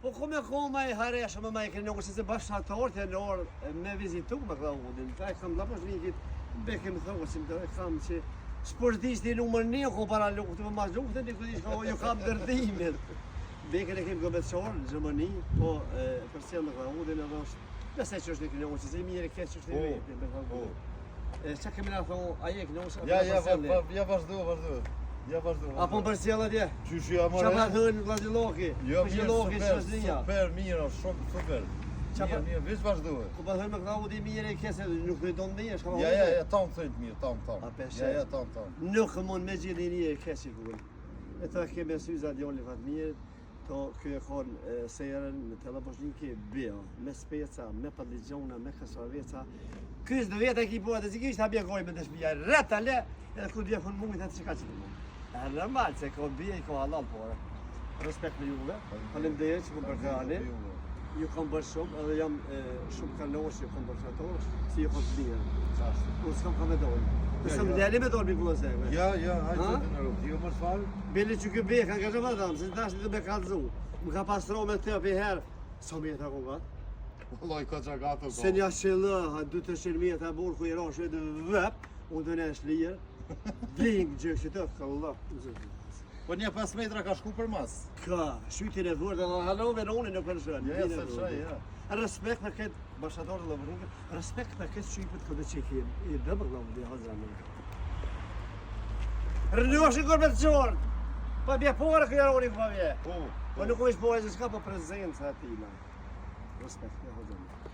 Po come e hareshë më e keni se bashkëtarët e orë me vizitu me Klaudin. Ka kam la poshnikit bekem thosim do e kam që sportisti numër 1 ko para luftës, më mas luftën diku ka ju kam dërdimin. Bekën e kemi gobeçor në Gjermani, po përcjell me Klaudin edhe është besoj që është një se mirë keq është vetë me Klaudin. Çka kemi na thonë ai e kënaqur. Ja vazhdo. Ja vazhdo. Apo përcjell atje? Qysh ja more. Çfarë thon Vllazilloki? Vllazilloki ç'është Super, mirë, shumë super. Mirë, veç vazhdo. Ku po thon me Klaudin mirë e keq nuk do të ndjesh, ka. Ja, tam thënë mirë, tam. Ja, tam. Nuk mund me gjithë një e keq sigur. E ta kemi syza djali Fatmir, to ky e kon serën në televizionke bio, me speca, me padligjona, me kasaveca. Ky është vetë ekipo atë që ishte habia goj me dëshmia rretale, edhe ku dia fund mungit atë çka çdo. Është normal se ko bie ko halal por. Respekt me juve. Faleminderit që më përgjani. Ju kam bërë shumë, edhe jam shumë kalosh ju kam bërë ato, si ju kam bërë. Ku s'kam kam dorë. Nëse më dali me dorë mi vëllazë. Ja, hajde në rrugë. Ju më fal. Beli që ky be kanë gjë madam, se tash do me kallzu. Më ka pastro me të për herë. Sa më ta kuva? Wallahi ka çagato. Se një shëllë, ha 200 metra burr ku i rosh edhe vëp, unë do nesh lir. Bling gjë që të Allah. Po një 5 metra ka shku për mas. Ka, shytin e vërë dhe halove në unë nuk përshën. Ja, se shaj, ja. Respekt për këtë bashkëtorë dhe vërrugë, respekt për këtë shqipët këtë që kemë. I dëbër dhe më dhe hazra më. Rënjosh i kërë me të qorë. Pa bje porë këjaroni këpa bje. Po nuk u ishë porë e që s'ka po prezenca atina. Respekt, ja hazra më.